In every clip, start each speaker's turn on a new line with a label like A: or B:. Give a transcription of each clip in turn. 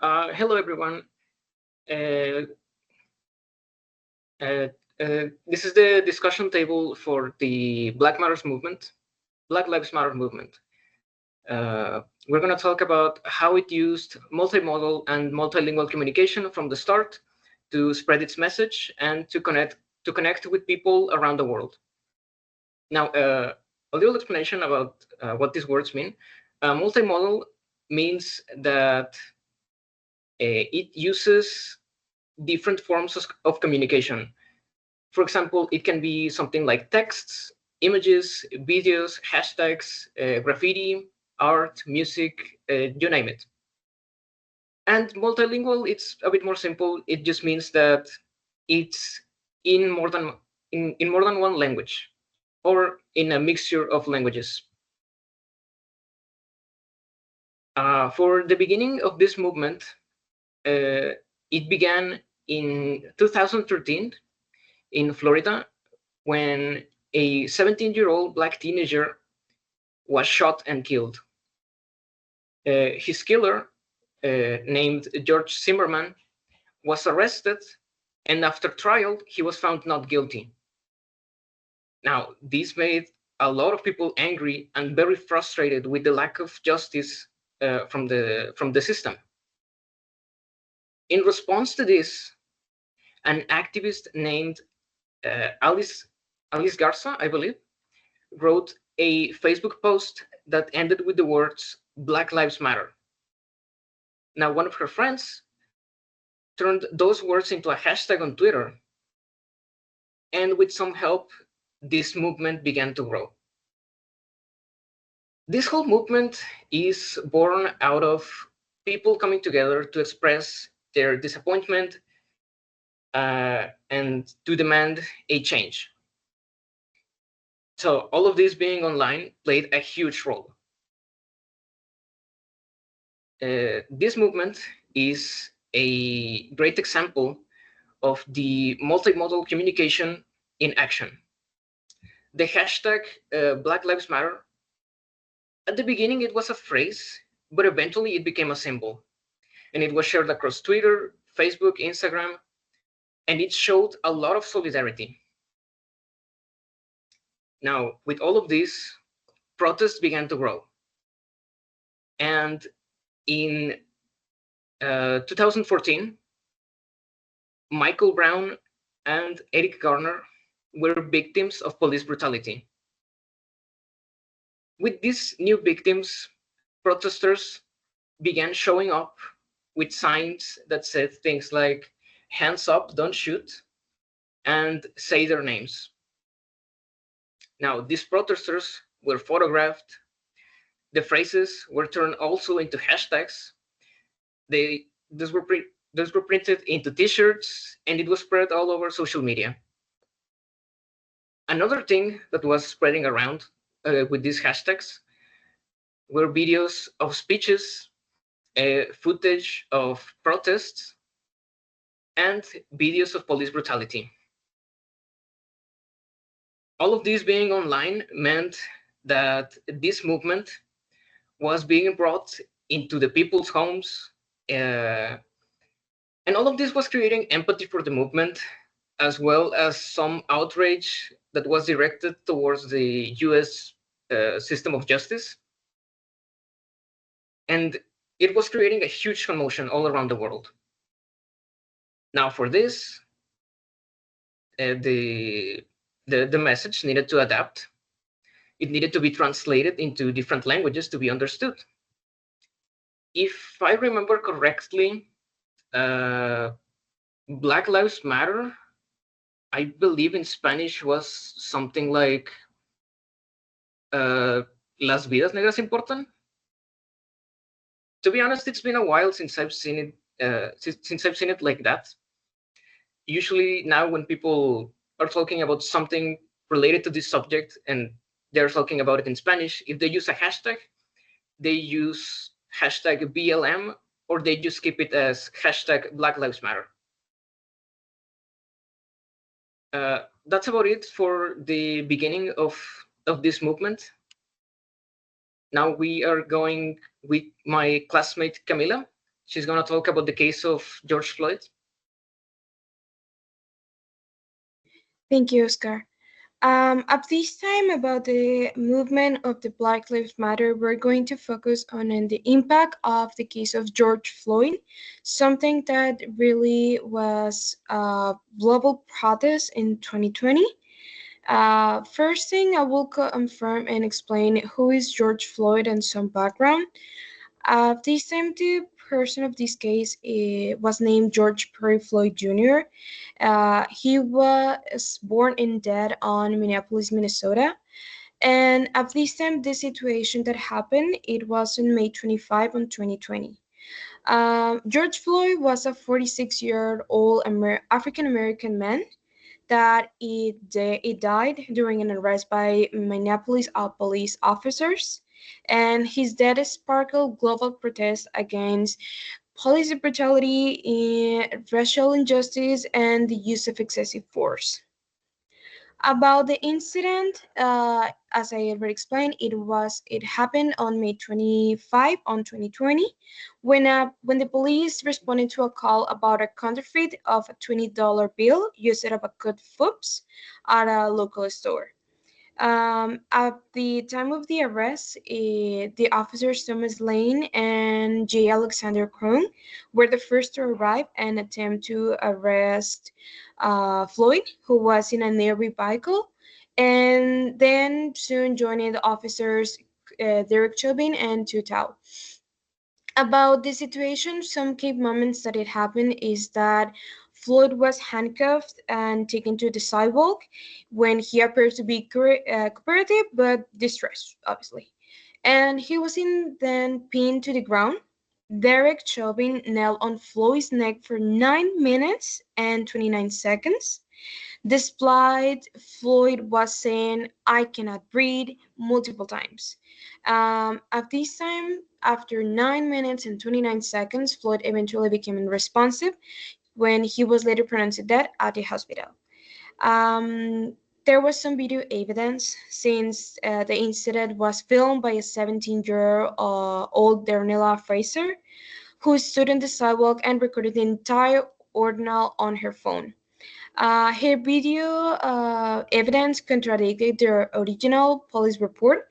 A: Hello, everyone. Uh, this is the discussion table for the Black Lives Matter movement. We're going to talk about how it used multimodal and multilingual communication from the start to spread its message and to connect with people around the world. Now, a little explanation about what these words mean. Multimodal means that it uses different forms of communication. For example, it can be something like texts, images, videos, hashtags, graffiti, art, music, you name it. And multilingual, it's a bit more simple. It just means that it's in more than one language, or in a mixture of languages. For the beginning of this movement, it began in 2013 in Florida, when a 17-year-old Black teenager was shot and killed. His killer, named George Zimmerman, was arrested, and after trial, he was found not guilty. Now, this made a lot of people angry and very frustrated with the lack of justice from the system. In response to this, an activist named Alice Garza, I believe, wrote a Facebook post that ended with the words "Black Lives Matter." Now, one of her friends turned those words into a hashtag on Twitter, and with some help, this movement began to grow. This whole movement is born out of people coming together to express their disappointment and to demand a change. So all of this being online played a huge role. This movement is a great example of the multimodal communication in action. The hashtag Black Lives Matter, at the beginning it was a phrase, but eventually it became a symbol. And it was shared across Twitter, Facebook, Instagram, and it showed a lot of solidarity. Now, with all of this, protests began to grow. And in 2014, Michael Brown and Eric Garner were victims of police brutality. With these new victims, protesters began showing up with signs that said things like, "Hands up, don't shoot," and "Say their names." Now, these protesters were photographed. The phrases were turned also into hashtags. These were printed into T-shirts, and it was spread all over social media. Another thing that was spreading around with these hashtags were videos of speeches, footage of protests, and videos of police brutality. All of this being online meant that this movement was being brought into the people's homes, and all of this was creating empathy for the movement, as well as some outrage that was directed towards the US system of justice. And it was creating a huge commotion all around the world. Now, for this, the message needed to adapt. It needed to be translated into different languages to be understood. If I remember correctly, Black Lives Matter, I believe in Spanish, was something like Las vidas negras importan. To be honest, it's been a while since I've seen it like that. Usually now when people are talking about something related to this subject and they're talking about it in Spanish, if they use a hashtag, they use hashtag BLM, or they just keep it as hashtag Black Lives Matter. That's about it for the beginning of this movement. Now we are going with my classmate Camila She's going to talk about the case of George Floyd.
B: Thank you, Oscar. At this time, about the movement of the Black Lives Matter, we're going to focus on the impact of the case of George Floyd, something that really was a global protest in 2020. First thing, I will confirm and explain who is George Floyd and some background. This time, the person of this case was named George Perry Floyd Jr. He was born and died on Minneapolis, Minnesota. And at this time, the situation that happened, it was on May 25 on 2020. George Floyd was a 46-year-old African American man that it died during an arrest by Minneapolis police officers, and his death sparkled global protests against police brutality, racial injustice, and the use of excessive force. About the incident, as I already explained, it happened on May 25 on 2020, when the police responded to a call about a counterfeit of a $20 bill used of a cut foops at a local store. At the time of the arrest, the officers Thomas Lane and J. Alexander Cruz were the first to arrive and attempt to arrest Floyd, who was in a nearby vehicle, and then soon joining the officers Derek Chauvin and Tutau. About the situation, some key moments that it happened is that Floyd was handcuffed and taken to the sidewalk when he appeared to be cooperative but distressed, obviously. And he was then pinned to the ground. Derek Chauvin knelt on Floyd's neck for 9 minutes and 29 seconds. Despite Floyd was saying, "I cannot breathe," multiple times. At this time, after 9 minutes and 29 seconds, Floyd eventually became unresponsive when he was later pronounced dead at the hospital. Um, there was some video evidence since the incident was filmed by a 17-year-old Darnella Fraser, who stood on the sidewalk and recorded the entire ordeal on her phone. Her video evidence contradicted the original police report,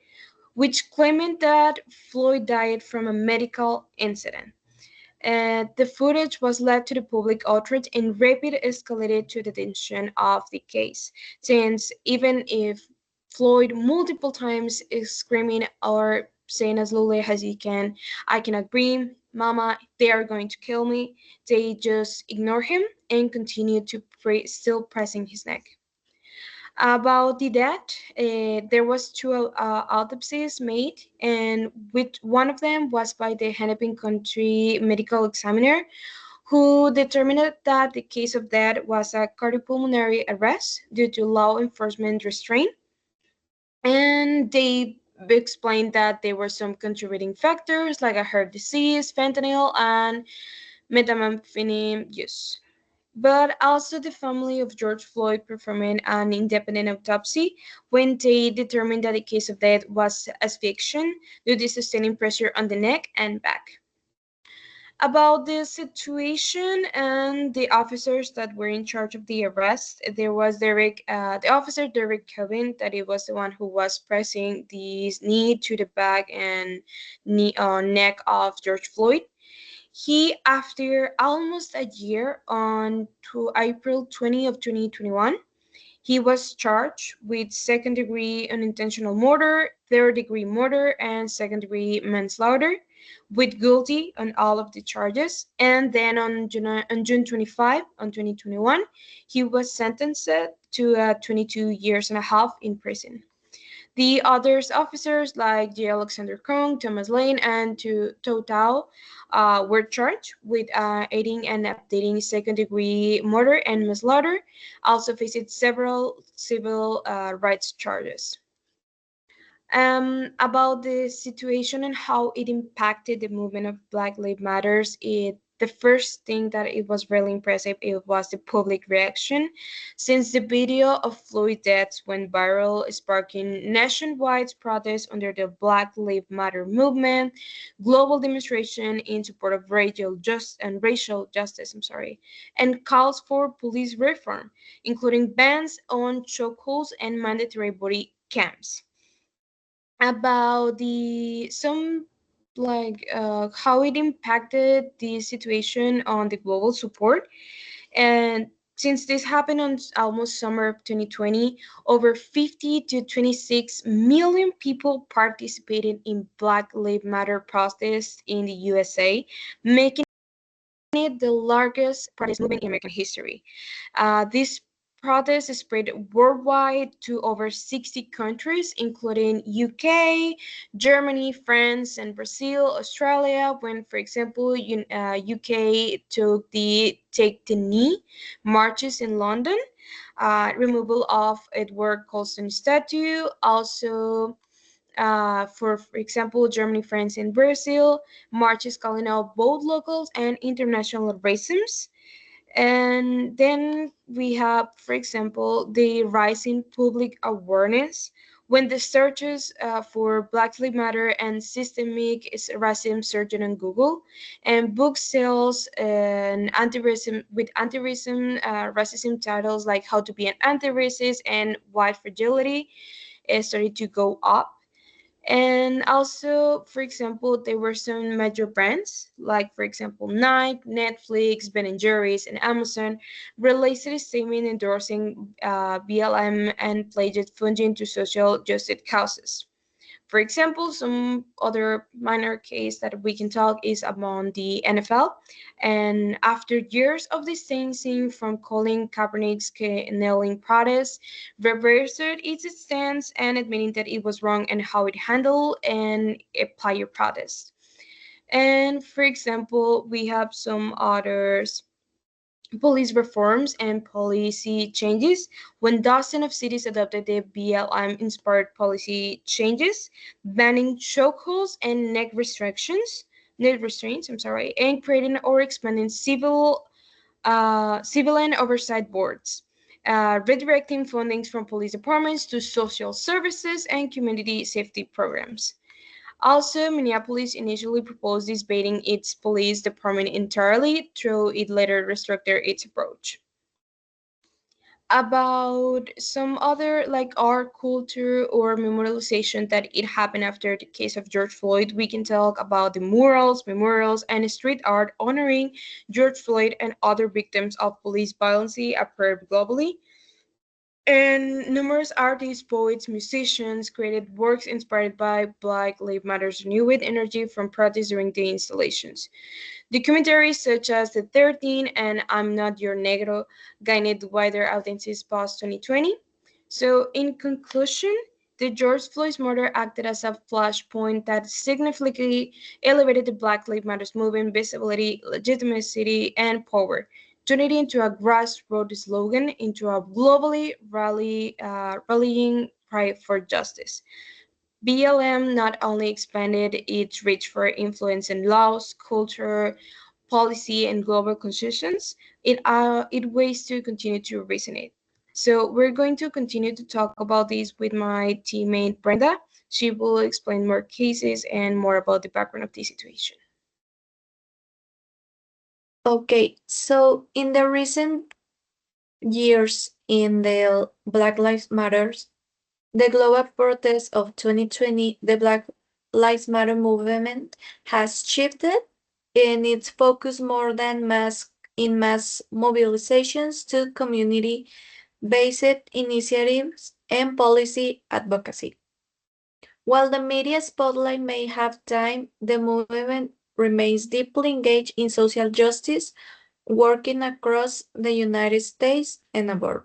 B: which claimed that Floyd died from a medical incident. The footage was led to the public outrage and rapidly escalated to the tension of the case, since even if Floyd multiple times is screaming or saying as loudly as he can, "I cannot breathe, mama, they are going to kill me," they just ignore him and continue to still pressing his neck. About the death, there was two autopsies made, and with one of them was by the Hennepin County medical examiner, who determined that the case of death was a cardiopulmonary arrest due to law enforcement restraint, and they explained that there were some contributing factors like a heart disease, fentanyl, and methamphetamine use. But also the family of George Floyd performing an independent autopsy when they determined that the case of death was asphyxiation due to sustaining pressure on the neck and back. About the situation and the officers that were in charge of the arrest, there was the officer Derek Chauvin, that it was the one who was pressing the knee to the back and neck of George Floyd. He, after almost a year, on to April 20 of 2021, he was charged with second-degree unintentional murder, third-degree murder, and second-degree manslaughter, with guilty on all of the charges. And then on June 25, on 2021, he was sentenced to 22 years and a half in prison. The others officers like J. Alexander Kong, Thomas Lane, and Tao were charged with aiding and abetting second-degree murder and manslaughter, also faced several civil rights charges. About the situation and how it impacted the movement of Black Lives Matters, the first thing that it was really impressive it was the public reaction, since the video of Floyd deaths went viral, sparking nationwide protests under the Black Lives Matter movement, global demonstration in support of racial justice, and calls for police reform, including bans on chokeholds and mandatory body cams. About the some how it impacted the situation on the global support, and since this happened on almost summer of 2020, over 50 to 26 million people participated in Black Lives Matter protests in the USA, making it the largest protest movement in American history. This protest spread worldwide to over 60 countries, including UK, Germany, France, and Brazil, Australia. When, for example, UK took the Take the Knee marches in London, removal of Edward Colston statue, also for example, Germany, France, and Brazil, marches calling out both locals and international racism. And then we have, for example, the rising public awareness when the searches for Black Lives Matter and systemic racism surged on Google, and book sales and anti-racism racism titles like How to Be an Anti-Racist and White Fragility started to go up. And also, for example, there were some major brands, like, for example, Nike, Netflix, Ben& and Jerry's, and Amazon, released a statement endorsing BLM and pledged funding to social justice causes. For example, some other minor case that we can talk is among the NFL. And after years of distancing from Colin Kaepernick's kneeling protest, reversed its stance and admitting that it was wrong and how it handled and a player protest. And for example, we have some others police reforms and policy changes when dozens of cities adopted the BLM-inspired policy changes, banning chokeholds and neck restraints, and creating or expanding civilian oversight boards, redirecting funding from police departments to social services and community safety programs. Also, Minneapolis initially proposed disbanding its police department entirely, though it later restricted its approach. About some other like art, culture, or memorialization that it happened after the case of George Floyd, we can talk about the murals, memorials, and street art honoring George Floyd and other victims of police violence appeared globally. And numerous artists, poets, musicians created works inspired by Black Lives Matter's renewed energy from protests during the installations. Documentaries such as The 13 and I'm Not Your Negro gained wider audiences post 2020. So, in conclusion, the George Floyd murder acted as a flashpoint that significantly elevated the Black Lives Matter movement visibility, legitimacy, and power, turning it into a grassroots slogan into a rallying cry for justice. BLM not only expanded its reach for influence in laws, culture, policy, and global consciousness, it ways to continue to resonate. So we're going to continue to talk about this with my teammate Brenda. She will explain more cases and more about the background of the situation.
C: Okay, so in the recent years in the Black Lives Matters, the global protest of 2020, the Black Lives Matter movement has shifted in its focus more than mass mobilizations to community-based initiatives and policy advocacy. While the media spotlight may have time, the movement remains deeply engaged in social justice, working across the United States and abroad.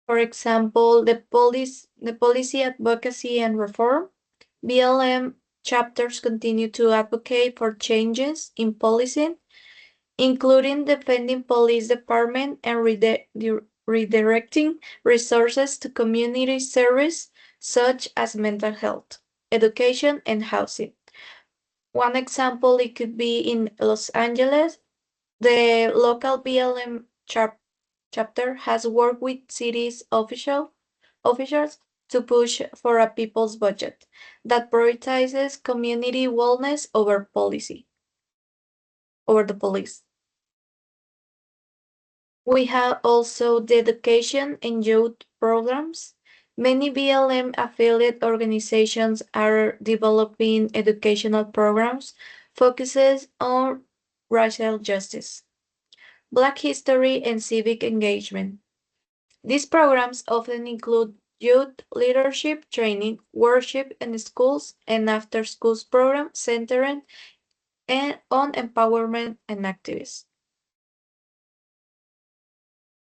C: For example, the policy advocacy and reform, BLM chapters continue to advocate for changes in policing, including defending police department and redirecting resources to community service such as mental health, education, and housing. One example, it could be in Los Angeles. The local BLM chapter has worked with cities officials to push for a people's budget that prioritizes community wellness over the police. We have also the education and youth programs. Many BLM affiliate organizations are developing educational programs focuses on racial justice, Black history, and civic engagement. These programs often include youth leadership training, worship in schools, and after-schools programs centered on empowerment and activism.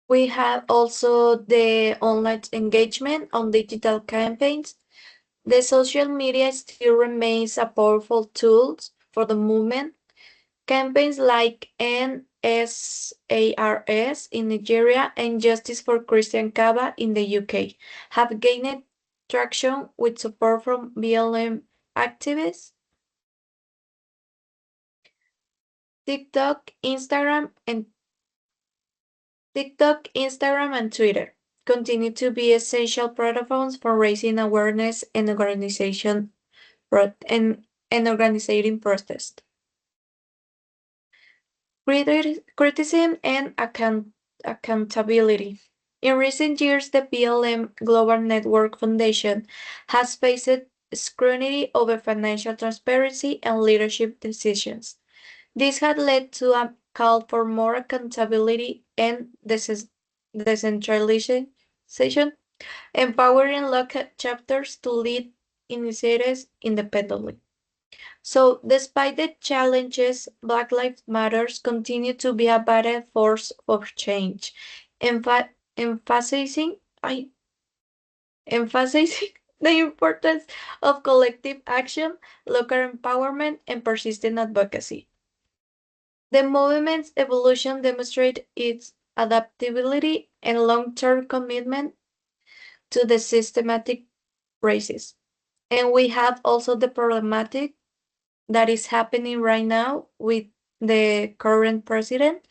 C: We have also the online engagement on digital campaigns. The social media still remains a powerful tool for the movement. Campaigns like NSARS in Nigeria and Justice for Christian Kaba in the UK have gained traction with support from BLM activists. TikTok, Instagram, and Twitter continue to be essential platforms for raising awareness and organizing protest. Criticism and accountability. In recent years, the BLM Global Network Foundation has faced scrutiny over financial transparency and leadership decisions. This had led to a call for more accountability and decentralization, empowering local chapters to lead initiatives independently. So, despite the challenges, Black Lives Matter continue to be a vital force of change, emphasizing, emphasizing the importance of collective action, local empowerment, and persistent advocacy. The movement's evolution demonstrates its adaptability and long-term commitment to the systematic racism. And we have also the problematic that is happening right now with the current president.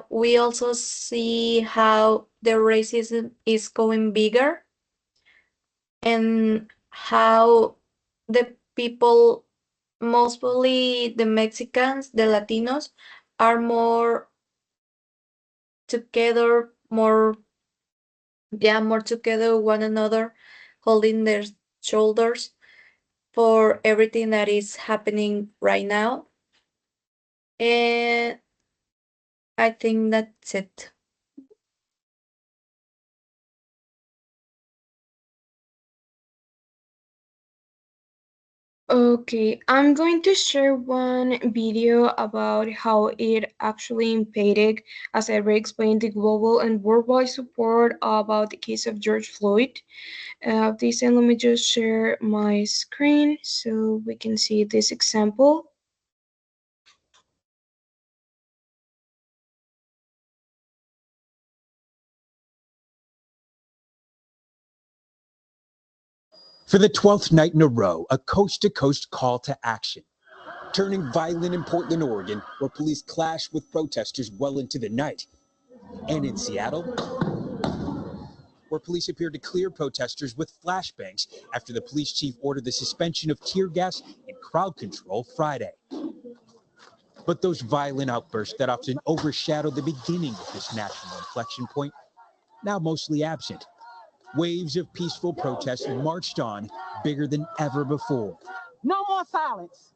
C: We also see how the racism is going bigger and how the people, mostly the Mexicans, the Latinos, are more together, more together one another, holding their shoulders for everything that is happening right now. And I think that's it.
B: Okay, I'm going to share one video about how it actually impeded, as I explained, the global and worldwide support about the case of George Floyd. This and let me just share my screen so we can see this example.
D: For the 12th night in a row, a coast-to-coast call to action, turning violent in Portland, Oregon, where police clashed with protesters well into the night. And in Seattle, where police appeared to clear protesters with flashbangs after the police chief ordered the suspension of tear gas and crowd control Friday. But those violent outbursts that often overshadow the beginning of this national inflection point, now mostly absent. Waves of peaceful protest marched on, bigger than ever before.
E: No more silence.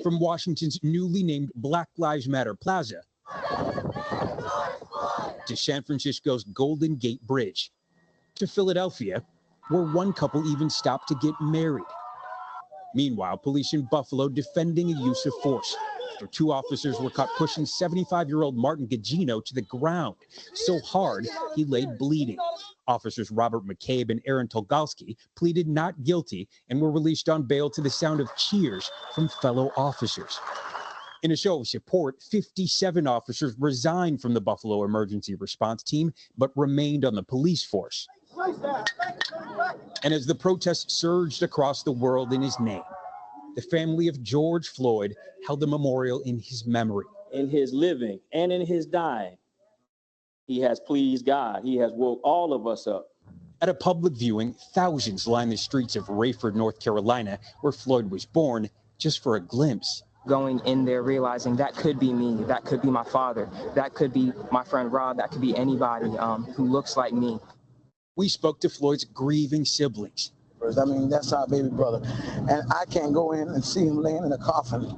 D: From Washington's newly named Black Lives Matter Plaza to San Francisco's Golden Gate Bridge to Philadelphia, where one couple even stopped to get married. Meanwhile, police in Buffalo defending a use of force after two officers were caught pushing 75-year-old Martin Gugino to the ground so hard he lay bleeding. Officers Robert McCabe and Aaron Tolgalski pleaded not guilty and were released on bail to the sound of cheers from fellow officers. In a show of support, 57 officers resigned from the Buffalo Emergency Response Team, but remained on the police force. And as the protests surged across the world in his name, the family of George Floyd held a memorial in his memory.
F: In his living and in his dying, he has pleased God. He has woke all of us up.
D: At a public viewing, thousands lined the streets of Rayford, North Carolina, where Floyd was born, just for a glimpse.
G: Going in there, realizing that could be me, that could be my father, that could be my friend Rob, that could be anybody who looks like me.
D: We spoke to Floyd's grieving siblings.
H: I mean, that's our baby brother. And I can't go in and see him laying in a coffin.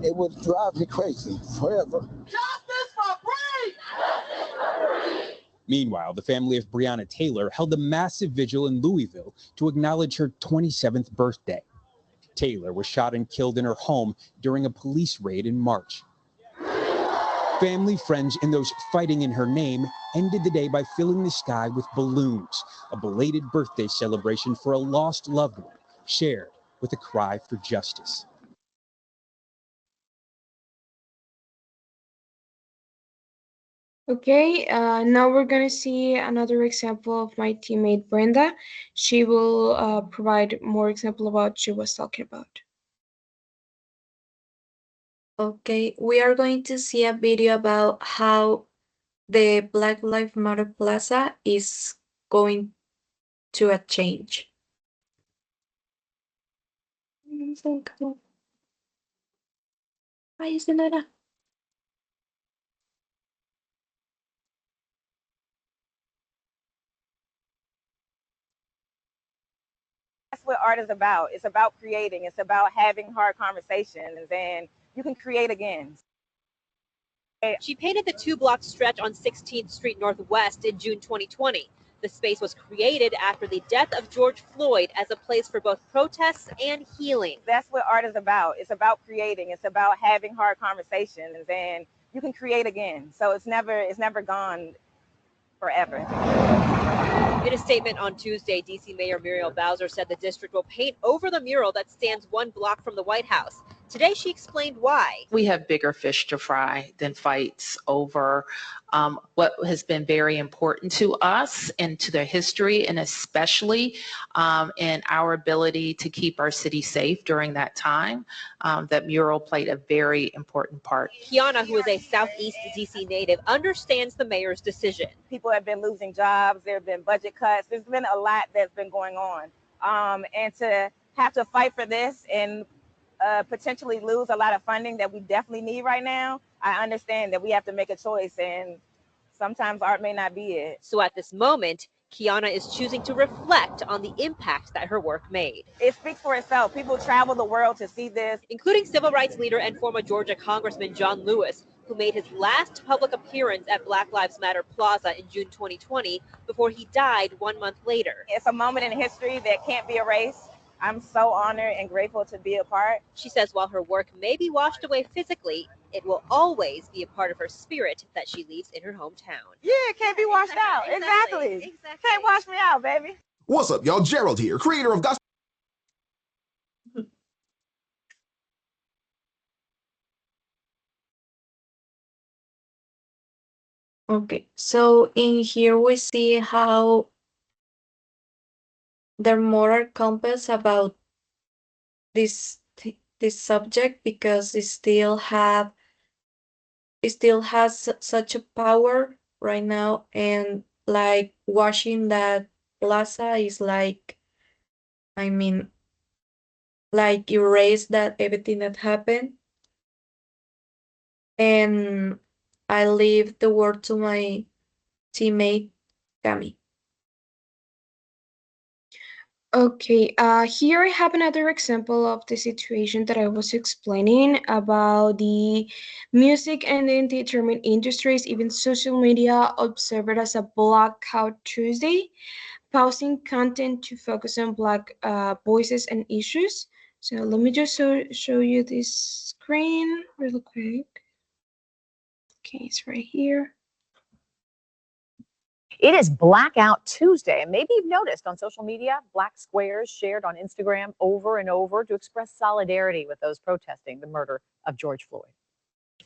H: It would drive me crazy forever. Justice for Breed!
D: Meanwhile, the family of Breonna Taylor held a massive vigil in Louisville to acknowledge her 27th birthday. Taylor was shot and killed in her home during a police raid in March. Family, friends, and those fighting in her name ended the day by filling the sky with balloons, a belated birthday celebration for a lost loved one, shared with a cry for justice.
B: Okay, now we're going to see another example of my teammate Brenda. She will provide more example of what she was talking about.
C: Okay, we are going to see a video about how the Black Lives Matter Plaza is going to a change. Ay, ese no era.
E: That's what art is about. It's about creating. It's about having hard conversations, and you can create again.
I: She painted the 2-block stretch on 16th Street Northwest in June 2020. The space was created after the death of George Floyd as a place for both protests and healing.
E: That's what art is about. It's about creating. It's about having hard conversations, and you can create again. So it's never gone forever.
I: In a statement on Tuesday, D.C. Mayor Muriel Bowser said the district will paint over the mural that stands 1 block from the White House. Today, she explained why.
J: We have bigger fish to fry than fights over what has been very important to us and to their history, and especially in our ability to keep our city safe during that time. That mural played a very important part.
I: Kiana, who is a Southeast D.C. native, understands the mayor's decision.
E: People have been losing jobs. There have been budget cuts. There's been a lot that's been going on. And to have to fight for this and potentially lose a lot of funding that we definitely need right now, I understand that we have to make a choice, and sometimes art may not be it.
I: So at this moment, Kiana is choosing to reflect on the impact that her work made.
E: It speaks for itself. People travel the world to see this,
I: including civil rights leader and former Georgia Congressman John Lewis, who made his last public appearance at Black Lives Matter Plaza in June 2020 before he died 1 month later.
E: It's a moment in history that can't be erased. I'm so honored and grateful to be a part.
I: She says while her work may be washed away physically, it will always be a part of her spirit that she leaves in her hometown.
E: Yeah, it can't be washed out. Exactly. Can't wash me out, baby.
K: What's up, y'all? Gerald here, creator of Gospel.
C: Okay, so in here we see how their moral compass about this subject, because it still has such a power right now, and like washing that plaza is like, I mean, like erase that everything that happened. And I leave the word to my teammate Cami.
B: Okay, here I have another example of the situation that I was explaining about the music and the entertainment industries. Even social media observed as a Blackout Tuesday, pausing content to focus on Black voices and issues. So let me just show you this screen really quick. Okay, it's right here.
L: It is Blackout Tuesday, and maybe you've noticed on social media, black squares shared on Instagram over and over to express solidarity with those protesting the murder of George Floyd.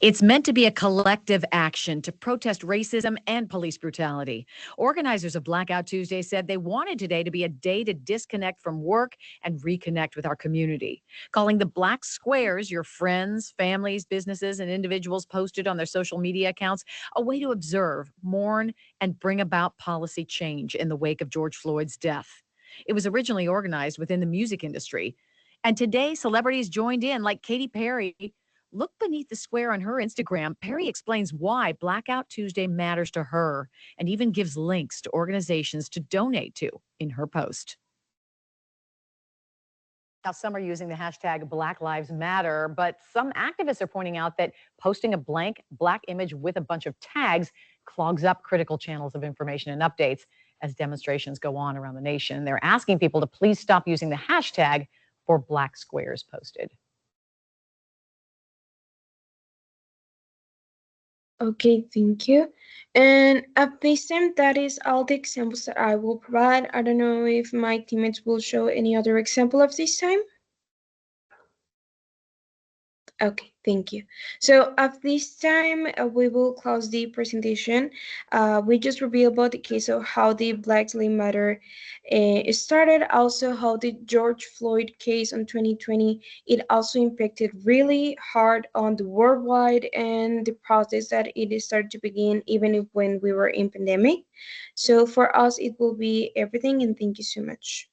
M: It's meant to be a collective action to protest racism and police brutality. Organizers of Blackout Tuesday said they wanted today to be a day to disconnect from work and reconnect with our community. Calling the black squares your friends, families, businesses, and individuals posted on their social media accounts a way to observe, mourn, and bring about policy change in the wake of George Floyd's death. It was originally organized within the music industry. And today, celebrities joined in, like Katy Perry. Look beneath the square on her Instagram. Perry explains why Blackout Tuesday matters to her and even gives links to organizations to donate to in her post.
N: Now, some are using the hashtag Black Lives Matter, but some activists are pointing out that posting a blank black image with a bunch of tags clogs up critical channels of information and updates as demonstrations go on around the nation. They're asking people to please stop using the hashtag for black squares posted.
B: Okay, thank you. And at this time, that is all the examples that I will provide. I don't know if my teammates will show any other example of this time. Okay, thank you. So at this time, we will close the presentation. We just revealed about the case of how the Black Lives Matter started, also how the George Floyd case in 2020, it also impacted really hard on the worldwide and the process that it started to begin even if when we were in pandemic. So for us, it will be everything, and thank you so much.